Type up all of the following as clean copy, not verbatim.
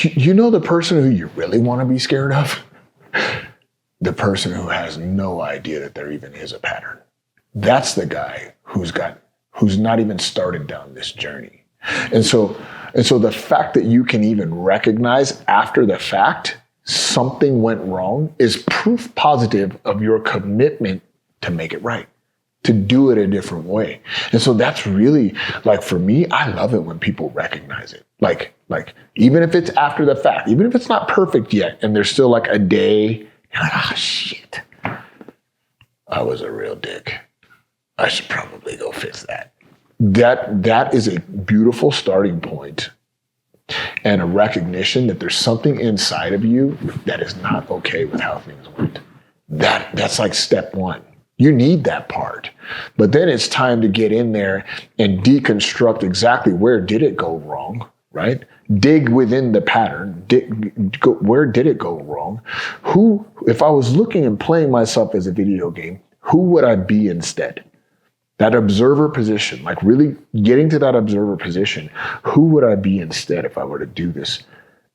You know the person who you really want to be scared of? The person who has no idea that there even is a pattern. That's the guy who's not even started down this journey. And so the fact that you can even recognize after the fact something went wrong is proof positive of your commitment to make it right, to do it a different way. And so that's really, like, for me, I love it when people recognize it. Like even if it's after the fact, even if it's not perfect yet, and there's still like a day, you're like, oh shit, I was a real dick. I should probably go fix that. That is a beautiful starting point and a recognition that there's something inside of you that is not okay with how things went. That's like step one. You need that part. But then it's time to get in there and deconstruct exactly where did it go wrong, right? Dig within the pattern. Where did it go wrong? If I was looking and playing myself as a video game, who would I be instead? That observer position, like really getting to that observer position, who would I be instead if I were to do this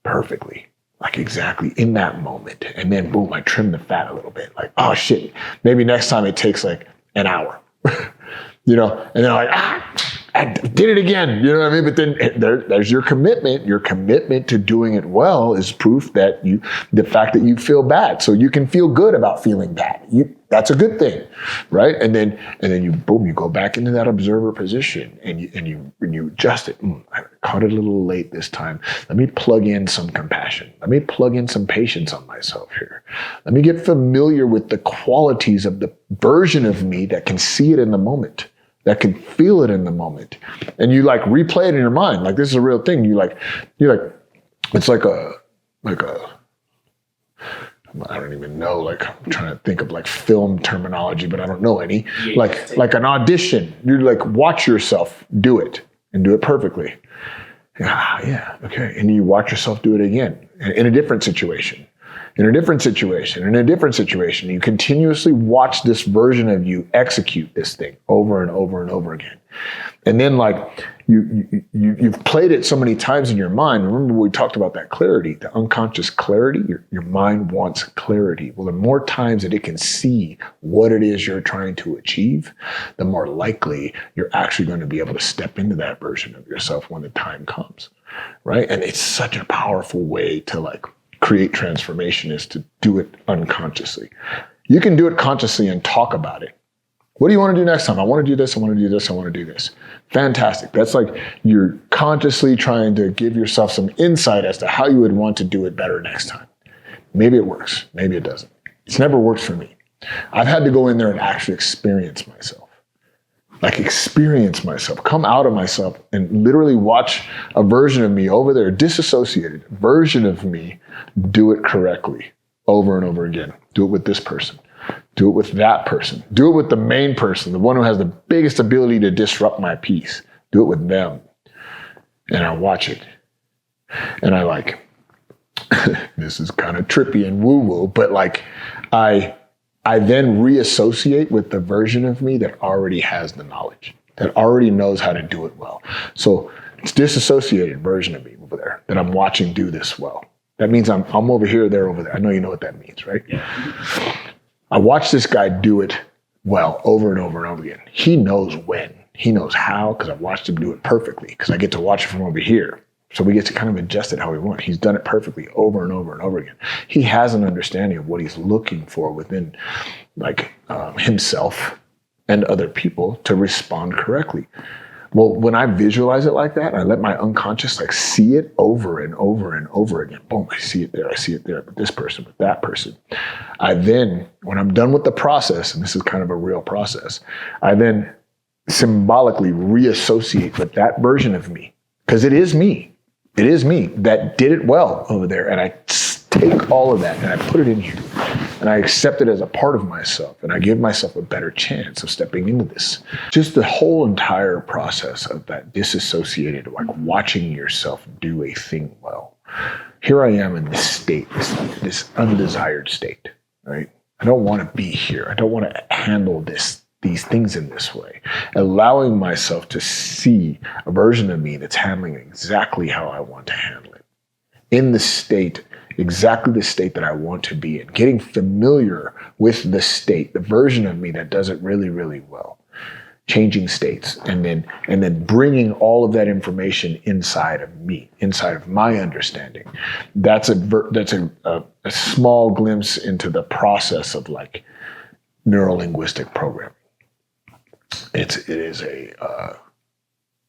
perfectly? Like exactly in that moment. And then boom, I trim the fat a little bit. Like, oh shit, maybe next time it takes like an hour, you know? And then I'm like, I did it again. You know what I mean? But then there's your commitment. Your commitment to doing it well is proof that the fact that you feel bad. So you can feel good about feeling bad. That's a good thing, right? And then you go back into that observer position and you adjust it. I caught it a little late this time. Let me plug in some compassion. Let me plug in some patience on myself here. Let me get familiar with the qualities of the version of me that can see it in the moment, that can feel it in the moment. And you like replay it in your mind. Like this is a real thing. You're like, it's like a, I don't even know, like I'm trying to think of like film terminology, but I don't know any. Yeah, like an audition. You like watch yourself do it and do it perfectly. Yeah, okay. And you watch yourself do it again in a different situation. In a different situation, in a different situation. You continuously watch this version of you execute this thing over and over and over again. And then like you've played it so many times in your mind. Remember we talked about that clarity, the unconscious clarity. Your mind wants clarity. Well, the more times that it can see what it is you're trying to achieve, the more likely you're actually going to be able to step into that version of yourself when the time comes, right? And it's such a powerful way to like create transformation is to do it unconsciously. You can do it consciously and talk about it. What do you want to do next time? I want to do this. I want to do this. I want to do this. Fantastic. That's like you're consciously trying to give yourself some insight as to how you would want to do it better next time. Maybe it works. Maybe it doesn't. It's never worked for me. I've had to go in there and actually experience myself. Like experience myself, come out of myself and literally watch a version of me over there, disassociated version of me, do it correctly over and over again. Do it with this person. Do it with that person. Do it with the main person, the one who has the biggest ability to disrupt my peace. Do it with them. And I watch it. And I like, this is kind of trippy and woo-woo, but like I then reassociate with the version of me that already has the knowledge, that already knows how to do it well. So it's disassociated version of me over there that I'm watching do this well. That means I'm over here, they're over there. I know you know what that means, right? Yeah. I watch this guy do it well over and over and over again. He knows when, he knows how, because I've watched him do it perfectly, because I get to watch it from over here. So we get to kind of adjust it how we want. He's done it perfectly over and over and over again. He has an understanding of what he's looking for within like himself and other people to respond correctly. Well, when I visualize it like that, I let my unconscious like see it over and over and over again. Boom, I see it there with this person, with that person. I then, when I'm done with the process, and this is kind of a real process, I then symbolically reassociate with that version of me, because it is me. It is me that did it well over there. And I take all of that and I put it in here and I accept it as a part of myself and I give myself a better chance of stepping into this. Just the whole entire process of that disassociated, like watching yourself do a thing well. Here I am in this state, this undesired state, right? I don't want to be here. I don't want to handle these things in this way, allowing myself to see a version of me that's handling exactly how I want to handle it. in the state, exactly the state that I want to be in, getting familiar with the state, the version of me that does it really, really well, changing states, and then bringing all of that information inside of me, inside of my understanding. That's a small glimpse into the process of like neuro-linguistic programming. It is a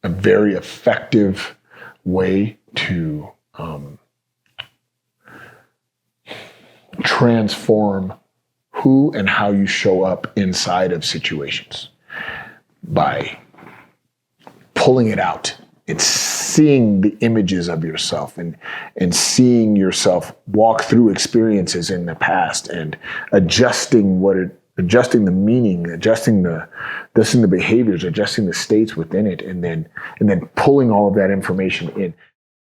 very effective way to transform who and how you show up inside of situations by pulling it out and seeing the images of yourself and seeing yourself walk through experiences in the past and adjusting the meaning, adjusting the behaviors, adjusting the states within it, and then pulling all of that information in.